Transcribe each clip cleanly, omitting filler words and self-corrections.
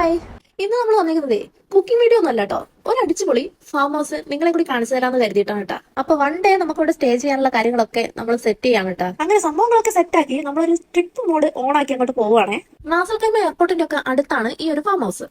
Hi, ഇന്ന് നമ്മൾ വന്നിരിക്കുന്നതേ cooking video ഒന്നും അല്ല കേട്ടോ. ഒരു അടിച്ചുപൊളി ഫാം ഹൗസ് നിങ്ങളെ കൂടി കാണിച്ചു തരാന്ന് കരുതിയിട്ടാണ് കേട്ടോ. അപ്പൊ വൺ ഡേ നമുക്ക് ഇവിടെ സ്റ്റേ ചെയ്യാനുള്ള കാര്യങ്ങളൊക്കെ നമ്മൾ സെറ്റ് ചെയ്യാൻ കേട്ടോ. അങ്ങനെ സംഭവങ്ങളൊക്കെ സെറ്റ് ആക്കി നമ്മളൊരു ട്രിപ്പ് മോഡ് ഓൺ ആക്കി അങ്ങോട്ട് പോവുകയാണേ. നാസർ കൈമ എയർപോർട്ടിന്റെ ഒക്കെ അടുത്താണ് ഈ ഒരു ഫാം ഹൗസ്.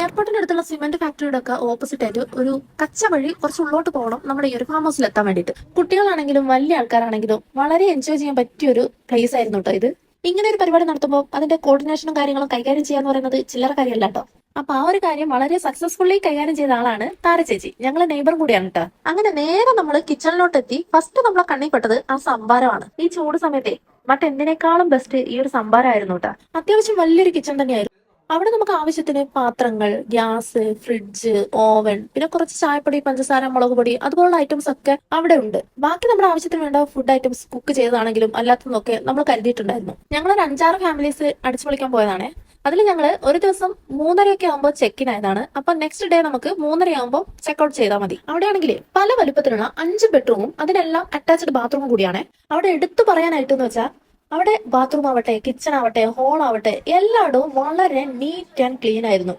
എയർപോർട്ടിന്റെ അടുത്തുള്ള സിമെന്റ് ഫാക്ടറിയുടെ ഒക്കെ ഓപ്പോസിറ്റ് ആയിട്ട് ഒരു കച്ച വഴി കുറച്ച് ഉള്ളോട്ട് പോകണം നമ്മുടെ ഈ ഒരു ഫാം ഹൗസിൽ എത്താൻ വേണ്ടിയിട്ട്. കുട്ടികളാണെങ്കിലും വലിയ ആൾക്കാരാണെങ്കിലും വളരെ എൻജോയ് ചെയ്യാൻ പറ്റിയ ഒരു പ്ലേസ് ആയിരുന്നു കേട്ടോ ഇത്. ഇങ്ങനെ ഒരു പരിപാടി നടത്തുമ്പോൾ അതിന്റെ കോർഡിനേഷനും കാര്യങ്ങളും കൈകാര്യം ചെയ്യാന്ന് പറയുന്നത് ചില്ലറ കാര്യമല്ല കേട്ടോ. അപ്പൊ ആ ഒരു കാര്യം വളരെ സക്സസ്ഫുള്ളി കൈകാര്യം ചെയ്ത ആളാണ് താര ചേച്ചി. ഞങ്ങളെ നെയ്ബറും കൂടിയാണ് കേട്ടോ. അങ്ങനെ നേരെ നമ്മൾ കിച്ചണിലോട്ട് എത്തി. ഫസ്റ്റ് നമ്മളെ കണ്ണിൽ പെട്ടത് ആ സംഭാരമാണ്. ഈ ചൂട് സമയത്തെ മറ്റെന്തിനേക്കാളും ബെസ്റ്റ് ഈ ഒരു സംഭാരമായിരുന്നു കേട്ടോ. അത്യാവശ്യം വലിയൊരു കിച്ചൺ തന്നെയായിരുന്നു. അവിടെ നമുക്ക് ആവശ്യത്തിന് പാത്രങ്ങൾ, ഗ്യാസ്, ഫ്രിഡ്ജ്, ഓവൻ, പിന്നെ കുറച്ച് ചായപ്പൊടി, പഞ്ചസാര, മുളക് പൊടി അതുപോലുള്ള ഐറ്റംസ് ഒക്കെ അവിടെ ഉണ്ട്. ബാക്കി നമ്മുടെ ആവശ്യത്തിന് വേണ്ട ഫുഡ് ഐറ്റംസ് കുക്ക് ചെയ്തതാണെങ്കിലും അല്ലാത്തതൊക്കെ നമ്മൾ കരുതിയിട്ടുണ്ടായിരുന്നു. ഞങ്ങളൊരു 5-6 ഫാമിലീസ് അടിച്ചു പൊളിക്കാൻ പോയതാണേ. അതിൽ ഞങ്ങള് ഒരു ദിവസം 3:30 ആകുമ്പോൾ ചെക്ക് ഇൻ ആയതാണ്. അപ്പൊ നെക്സ്റ്റ് ഡേ നമുക്ക് 3:30 ആകുമ്പോൾ ചെക്ക്ഔട്ട് ചെയ്താൽ മതി. അവിടെയാണെങ്കിൽ പല വലുപ്പത്തിലുള്ള 5 ബെഡ്റൂമും അതിനെല്ലാം അറ്റാച്ച്ഡ് ബാത്റൂമും കൂടിയാണ്. അവിടെ എടുത്തു പറയാനായിട്ടെന്ന് വെച്ചാൽ അവിടെ ബാത്റൂം ആവട്ടെ, കിച്ചൺ ആവട്ടെ, ഹോൾ ആവട്ടെ എല്ലായിടവും വളരെ നീറ്റ് ആൻഡ് ക്ലീൻ ആയിരുന്നു.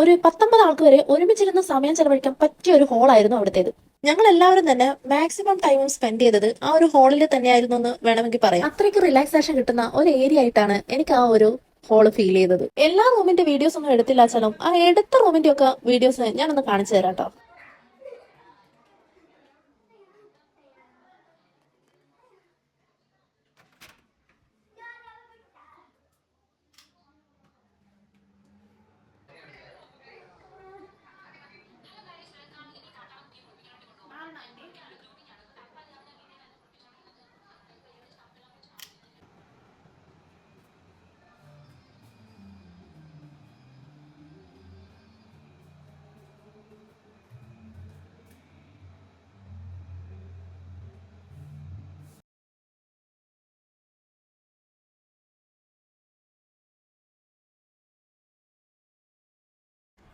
ഒരു 19 ആൾക്ക് വരെ ഒരുമിച്ചിരുന്ന് സമയം ചെലവഴിക്കാൻ പറ്റിയ ഒരു ഹോളായിരുന്നു അവിടുത്തേത്. ഞങ്ങൾ എല്ലാവരും തന്നെ മാക്സിമം ടൈം സ്പെൻഡ് ചെയ്തത് ആ ഒരു ഹാളിൽ തന്നെയായിരുന്നു എന്ന് വേണമെങ്കിൽ പറയാം. അത്രയ്ക്ക് റിലാക്സേഷൻ കിട്ടുന്ന ഒരു ഏരിയ ആയിട്ടാണ് എനിക്ക് ആ ഒരു ഹോള് ഫീൽ ചെയ്തത്. എല്ലാ റൂമിന്റെ വീഡിയോസ് ഒന്നും എടുത്തില്ല വെച്ചാലും ആ എടുത്ത റൂമിന്റെ ഒക്കെ വീഡിയോസ് ഞാനൊന്ന് കാണിച്ചു തരാം കേട്ടോ.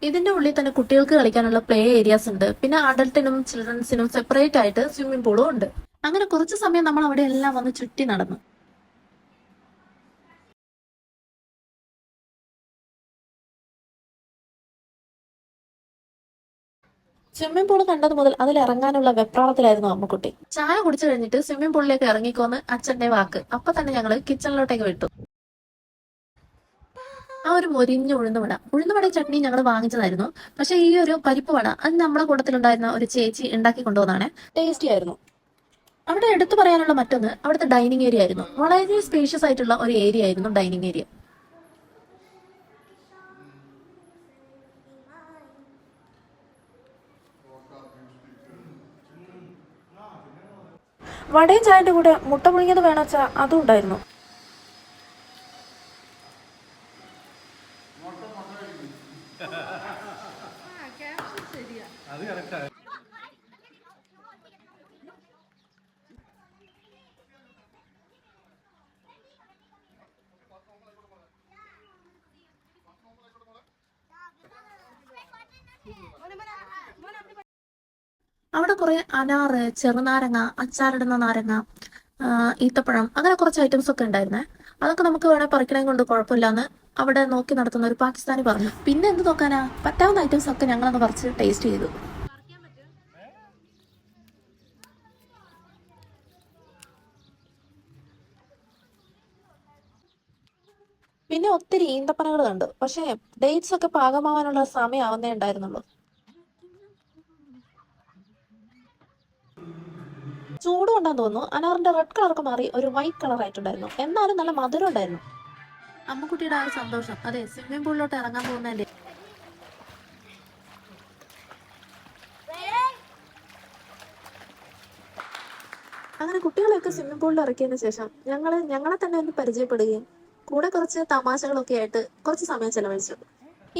ഇതിന്റെ ഉള്ളിൽ തന്നെ കുട്ടികൾക്ക് കളിക്കാനുള്ള പ്ലേ ഏരിയാസ് ഉണ്ട്. പിന്നെ അഡൽട്ടിനും ചിൽഡ്രൻസിനും സെപ്പറേറ്റ് ആയിട്ട് സ്വിമ്മിംഗ് പൂളും ഉണ്ട്. അങ്ങനെ കുറച്ച് സമയം നമ്മൾ അവിടെ എല്ലാം വന്ന് ചുറ്റി നടന്നു. സ്വിമ്മിംഗ് പൂൾ കണ്ടത് മുതൽ അതിൽ ഇറങ്ങാനുള്ള വെപ്രാളത്തിലായിരുന്നു അമ്മക്കുട്ടി. ചായ കുടിച്ചു കഴിഞ്ഞിട്ട് സ്വിമ്മിംഗ് പൂളിലേക്ക് ഇറങ്ങിക്കോന്ന് അച്ഛന്റെ വാക്ക്. അപ്പൊ തന്നെ ഞങ്ങള് കിച്ചണിലോട്ടേക്ക് വിട്ടു. ആ ഒരു മൊരിഞ്ഞ ഉഴുന്നുവട ചട്നി ഞങ്ങൾ വാങ്ങിച്ചതായിരുന്നു. പക്ഷെ ഈ ഒരു പരിപ്പ് വട അത് നമ്മളെ കൂട്ടത്തിലുണ്ടായിരുന്ന ഒരു ചേച്ചി ഉണ്ടാക്കി കൊണ്ടുവന്നാണ്. ടേസ്റ്റി ആയിരുന്നു. അവിടെ എടുത്തു പറയാനുള്ള മറ്റൊന്ന് അവിടുത്തെ ഡൈനിങ് ഏരിയ ആയിരുന്നു. വളരെ സ്പേഷ്യസ് ആയിട്ടുള്ള ഒരു ഏരിയ ആയിരുന്നു ഡൈനിങ് ഏരിയ. വടയും ചായന്റെ കൂടെ മുട്ട പുഴുങ്ങിയത് വേണമെച്ചാ അതും ഉണ്ടായിരുന്നു. അവിടെ കുറെ അനാറ്, ചെറുനാരങ്ങ, അച്ചാറിടുന്ന നാരങ്ങ, ഈത്തപ്പഴം, അങ്ങനെ കുറച്ച് ഐറ്റംസ് ഒക്കെ ഉണ്ടായിരുന്നേ. അതൊക്കെ നമുക്ക് വേണേൽ പറിക്കണേ കൊണ്ട് കുഴപ്പമില്ലാന്ന് അവിടെ നോക്കി നടത്തുന്ന ഒരു പാകിസ്ഥാനി പറഞ്ഞു. പിന്നെ എന്ത് നോക്കാനാ, പറ്റാവുന്ന ഐറ്റംസ് ഒക്കെ ഞങ്ങളങ്ങ് പറിച്ച് ടേസ്റ്റ് ചെയ്തു. പിന്നെ ഒത്തിരി ഈന്തപ്പനകൾ കണ്ടു. പക്ഷെ ഡേറ്റ്സ് ഒക്കെ പാകമാവാനുള്ള സമയം ആവുന്നേ ഉണ്ടായിരുന്നുള്ളൂ. ചൂട് കൊണ്ടാന്ന് തോന്നുന്നു അനാറിന്റെ റെഡ് കളറൊക്കെ മാറി ഒരു വൈറ്റ് കളർ ആയിട്ടുണ്ടായിരുന്നു. എന്നാലും നല്ല മധുരം ഉണ്ടായിരുന്നു. അമ്മക്കുട്ടിയുടെ ആ ഒരു സന്തോഷം, അതെ, സ്വിമ്മിംഗ് പൂളിലോട്ട് ഇറങ്ങാൻ പോകുന്നതല്ലേ. അങ്ങനെ കുട്ടികളെയൊക്കെ സ്വിമ്മിംഗ് പൂളിൽ ഇറക്കിയതിനു ശേഷം ഞങ്ങളെ തന്നെ ഒന്ന് പരിചയപ്പെടുകയും കൂടെ കുറച്ച് തമാശകളൊക്കെ ആയിട്ട് കുറച്ച് സമയം ചെലവഴിച്ചു.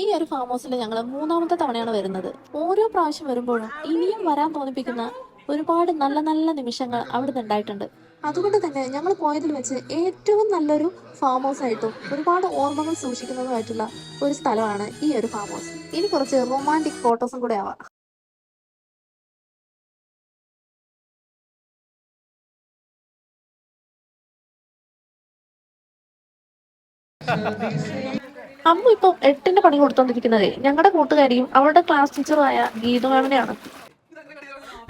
ഈ ഒരു ഫാം ഹൗസിൽ ഞങ്ങൾ 3ാമത്തെ തവണയാണ് വരുന്നത്. ഓരോ പ്രാവശ്യം വരുമ്പോഴും ഇനിയും വരാൻ തോന്നിപ്പിക്കുന്ന ഒരുപാട് നല്ല നല്ല നിമിഷങ്ങൾ അവിടെ ഉണ്ടായിട്ടുണ്ട്. അതുകൊണ്ട് തന്നെ ഞങ്ങൾ പോയതിൽ വെച്ച് ഏറ്റവും നല്ലൊരു ഫാം ഹൗസ് ആയിട്ടും ഒരുപാട് ഓർമ്മകൾ സൂക്ഷിക്കുന്നതുമായിട്ടുള്ള ഒരു സ്ഥലമാണ് ഈ ഒരു ഫാം ഹൗസ്. ഇനി കുറച്ച് റൊമാൻറ്റിക് ഫോട്ടോസും കൂടെ ആവാം. അമ്മ ഇപ്പൊ 8ന്റെ പണി കൊടുത്തോണ്ടിരിക്കുന്നതേ ഞങ്ങളുടെ കൂട്ടുകാരിയും അവളുടെ ക്ലാസ് ടീച്ചറുമായ ഗീതു മാമിനെയാണ്.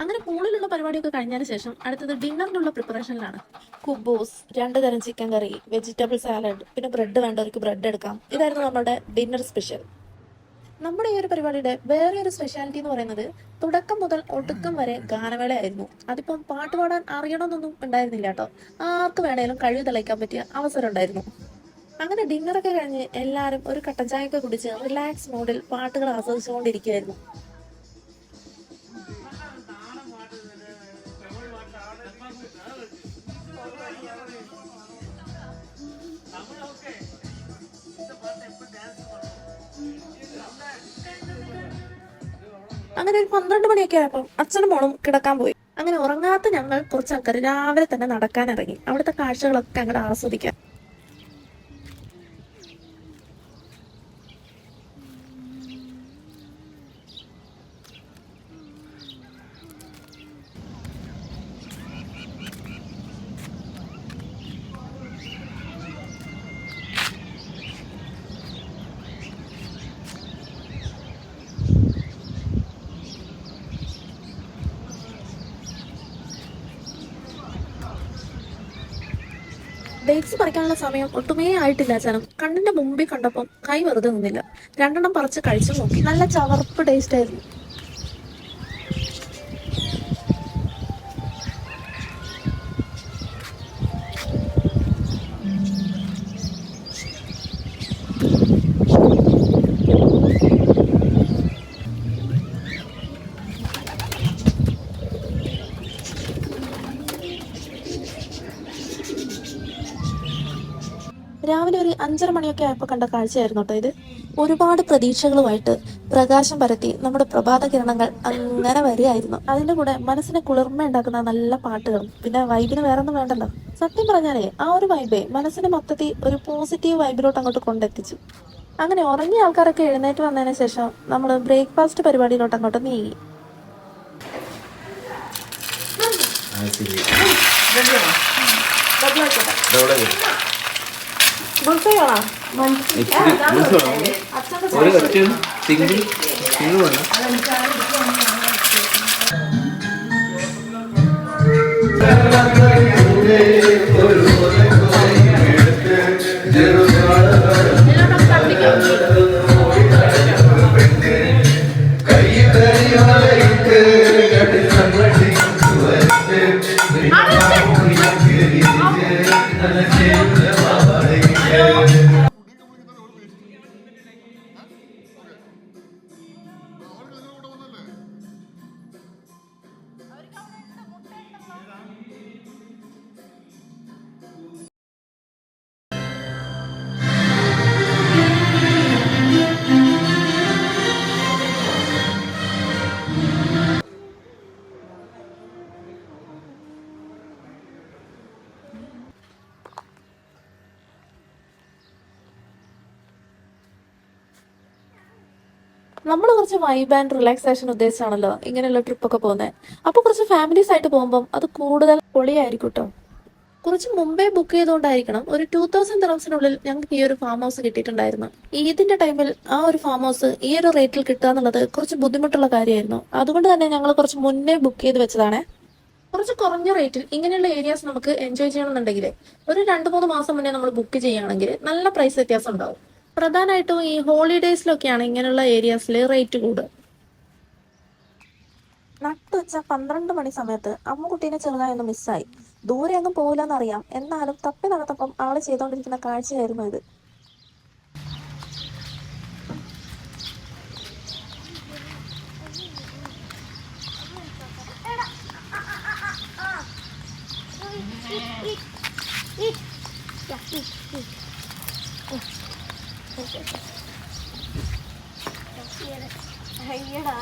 അങ്ങനെ പൂളിലുള്ള പരിപാടിയൊക്കെ കഴിഞ്ഞതിന് ശേഷം അടുത്തത് ഡിന്നറിനുള്ള പ്രിപ്പറേഷനിലാണ്. കുബൂസ്, 2 തരം ചിക്കൻ കറി, വെജിറ്റബിൾ സാലഡ്, പിന്നെ ബ്രെഡ് വേണ്ടവർക്ക് ബ്രെഡ് എടുക്കാം. ഇതായിരുന്നു നമ്മുടെ ഡിന്നർ സ്പെഷ്യൽ. നമ്മുടെ ഈ ഒരു പരിപാടിയുടെ വേറെ ഒരു സ്പെഷ്യാലിറ്റി എന്ന് പറയുന്നത് തുടക്കം മുതൽ ഒടുക്കം വരെ ഗാനമേളയായിരുന്നു. അതിപ്പം പാട്ട് പാടാൻ അറിയണമെന്നൊന്നും ഉണ്ടായിരുന്നില്ല കേട്ടോ. ആർക്ക് വേണേലും കഴിവ് തെളിയിക്കാൻ പറ്റിയ അവസരം ഉണ്ടായിരുന്നു. അങ്ങനെ ഡിന്നറൊക്കെ കഴിഞ്ഞ് എല്ലാവരും ഒരു കട്ടൻ ചായയൊക്കെ കുടിച്ച് റിലാക്സ് മോഡിൽ പാട്ടുകൾ ആസ്വദിച്ചുകൊണ്ടിരിക്കുകയായിരുന്നു. അങ്ങനെ ഒരു 12 മണിയൊക്കെ ആയപ്പോൾ അച്ഛനും മോളും കിടക്കാൻ പോയി. അങ്ങനെ ഉറങ്ങാത്ത ഞങ്ങൾ കുറച്ച് ആൾക്കാർ രാവിലെ തന്നെ നടക്കാൻ ഇറങ്ങി അവിടുത്തെ കാഴ്ചകളൊക്കെ അങ്ങോട്ട് ആസ്വദിക്കാൻ. ഡേറ്റ്സ് പറിക്കാനുള്ള സമയം ഒട്ടുമേ ആയിട്ടില്ല. അച്ഛനും കണ്ണിന്റെ മുമ്പിൽ കണ്ടപ്പം കൈ വെറുതെ നിന്നില്ല. 2 പറിച്ച് കഴിച്ചു നോക്കി. നല്ല ചവർപ്പ് ടേസ്റ്റ് ആയിരുന്നു. രാവിലെ ഒരു 5:30 മണിയൊക്കെ ആയപ്പോൾ കണ്ട കാഴ്ചയായിരുന്നു കേട്ടോ ഇത്. ഒരുപാട് പ്രതീക്ഷകളുമായിട്ട് പ്രകാശം പരത്തി നമ്മുടെ പ്രഭാത കിരണങ്ങൾ അങ്ങനെ വരികയായിരുന്നു. അതിന്റെ കൂടെ മനസ്സിനെ കുളിർമ ഉണ്ടാക്കുന്ന നല്ല പാട്ടുകളും. പിന്നെ വൈബിന് വേറെ ഒന്നും വേണ്ടല്ലോ. സത്യം പറഞ്ഞാലേ ആ ഒരു വൈബേ മനസ്സിനെ മൊത്തത്തിൽ ഒരു പോസിറ്റീവ് വൈബിലോട്ട് അങ്ങോട്ട് കൊണ്ടെത്തിച്ചു. അങ്ങനെ ഉറങ്ങിയ ആൾക്കാരൊക്കെ എഴുന്നേറ്റ് വന്നതിന് ശേഷം നമ്മൾ ബ്രേക്ക്ഫാസ്റ്റ് പരിപാടിയിലോട്ട് അങ്ങോട്ട് നീങ്ങി. നമ്മൾ കുറച്ച് വൈബ് ആൻഡ് റിലാക്സേഷൻ ഉദ്ദേശിച്ചാണല്ലോ ഇങ്ങനെയുള്ള ട്രിപ്പൊക്കെ പോകുന്നത്. അപ്പൊ കുറച്ച് ഫാമിലീസ് ആയിട്ട് പോകുമ്പോൾ അത് കൂടുതൽ പൊളിയായിരിക്കും കേട്ടോ. കുറച്ച് മുമ്പേ ബുക്ക് ചെയ്തുകൊണ്ടായിരിക്കണം ഒരു 2000 ദിറംസിനുള്ളിൽ ഞങ്ങൾക്ക് ഈ ഒരു ഫാം ഹൗസ് കിട്ടിയിട്ടുണ്ടായിരുന്നു. ഈദിന്റെ ടൈമിൽ ആ ഒരു ഫാം ഹൗസ് ഈ ഒരു റേറ്റിൽ കിട്ടുക എന്നുള്ളത് കുറച്ച് ബുദ്ധിമുട്ടുള്ള കാര്യമായിരുന്നു. അതുകൊണ്ട് തന്നെ ഞങ്ങൾ കുറച്ച് മുന്നേ ബുക്ക് ചെയ്ത് വെച്ചതാണ്. കുറച്ച് കുറഞ്ഞ റേറ്റിൽ ഇങ്ങനെയുള്ള ഏരിയാസ് നമുക്ക് എൻജോയ് ചെയ്യണമെന്നുണ്ടെങ്കിൽ ഒരു 2-3 മാസം മുന്നേ നമ്മൾ ബുക്ക് ചെയ്യുകയാണെങ്കിൽ നല്ല പ്രൈസ് വ്യത്യാസം ഉണ്ടാവും. പ്രധാനമായിട്ടും ഈ ഹോളിഡേയ്സിലൊക്കെയാണ് ഇങ്ങനെയുള്ള ഏരിയാസിൽ റേറ്റ് കൂടുക. നട്ടുവെച്ച 12 മണി സമയത്ത് അമ്മുകുട്ടീനെ ചെറുതായൊന്ന് മിസ്സായി. ദൂരെ അങ്ങ് പോകില്ലെന്നറിയാം, എന്നാലും തപ്പി നടത്തപ്പം ആള് ചെയ്തോണ്ടിരിക്കുന്ന കാഴ്ചയായിരുന്നു ഇത്. അയ്യടാ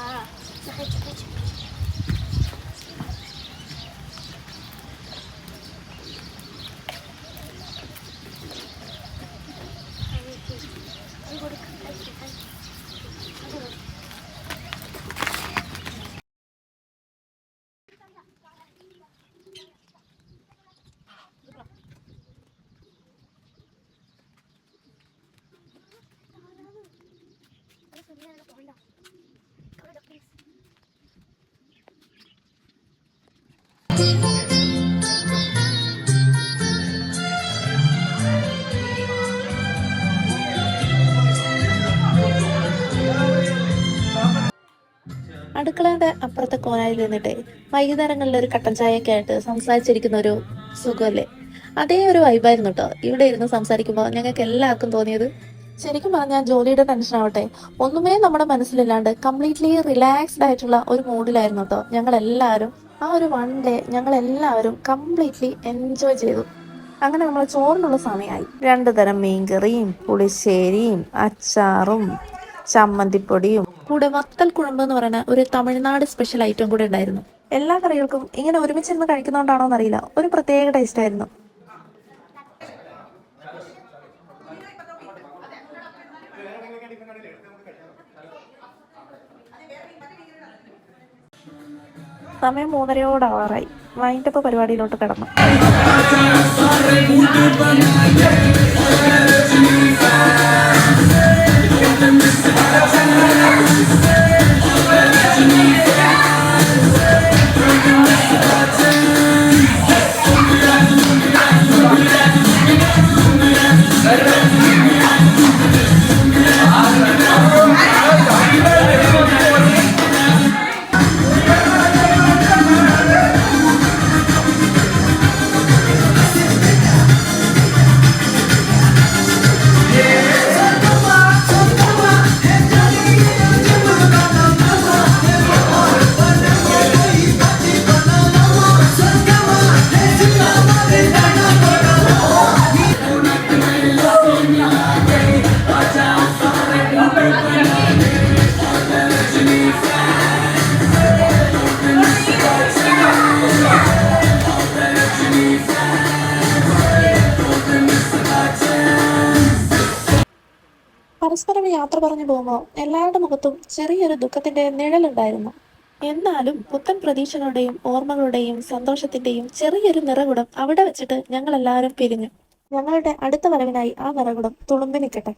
അടുക്കളയുടെ അപ്പുറത്തെ കോനായിൽ നിന്നിട്ടേ വൈകുന്നേരങ്ങളിൽ ഒരു കട്ടൻ ചായയൊക്കെ ആയിട്ട് സംസാരിച്ചിരിക്കുന്ന ഒരു സുഖമല്ലേ, അതേ ഒരു വൈബായിരുന്നു കേട്ടോ ഇവിടെ ഇരുന്ന് സംസാരിക്കുമ്പോൾ ഞങ്ങൾക്ക് എല്ലാവർക്കും തോന്നിയത്. ശരിക്കും പറഞ്ഞാൽ ജോലിയുടെ ടെൻഷൻ ആവട്ടെ ഒന്നുമേ നമ്മുടെ മനസ്സിലില്ലാണ്ട് കംപ്ലീറ്റ്ലി റിലാക്സ്ഡ് ആയിട്ടുള്ള ഒരു മൂഡിലായിരുന്നു കേട്ടോ ഞങ്ങൾ എല്ലാവരും. ആ ഒരു 1 ഡേ ഞങ്ങൾ എല്ലാവരും കംപ്ലീറ്റ്ലി എൻജോയ് ചെയ്തു. അങ്ങനെ നമ്മൾ ചോറിനുള്ള സമയമായി. 2 തരം മീൻകറിയും പുളിശ്ശേരിയും അച്ചാറും ചമ്മന്തിപ്പൊടിയും കൂടെ വത്തൽ കുഴമ്പ് എന്ന് പറയുന്ന ഒരു തമിഴ്നാട് സ്പെഷ്യൽ ഐറ്റം കൂടെ ഉണ്ടായിരുന്നു. എല്ലാ കറികൾക്കും ഇങ്ങനെ ഒരുമിച്ചിരുന്ന് കഴിക്കുന്നോണ്ടാണോ എന്നറിയില്ല, ഒരു പ്രത്യേക ടേസ്റ്റ് ആയിരുന്നു. സമയം 3:30 വൈൻഡപ്പ് പരിപാടിയിലോട്ട് കിടന്നു. പരസ്പരം യാത്ര പറഞ്ഞു പോകുമ്പോൾ എല്ലാവരുടെ മുഖത്തും ചെറിയൊരു ദുഃഖത്തിന്റെ നിഴലുണ്ടായിരുന്നു. എന്നാലും പുത്തൻ പ്രതീക്ഷകളുടെയും ഓർമ്മകളുടെയും സന്തോഷത്തിന്റെയും ചെറിയൊരു നിറകുടം അവിടെ വെച്ചിട്ട് ഞങ്ങൾ എല്ലാവരും പിരിഞ്ഞു. ഞങ്ങളുടെ അടുത്ത വരവിനായി ആ നിറകുടം തുളുമ്പി നിൽക്കട്ടെ.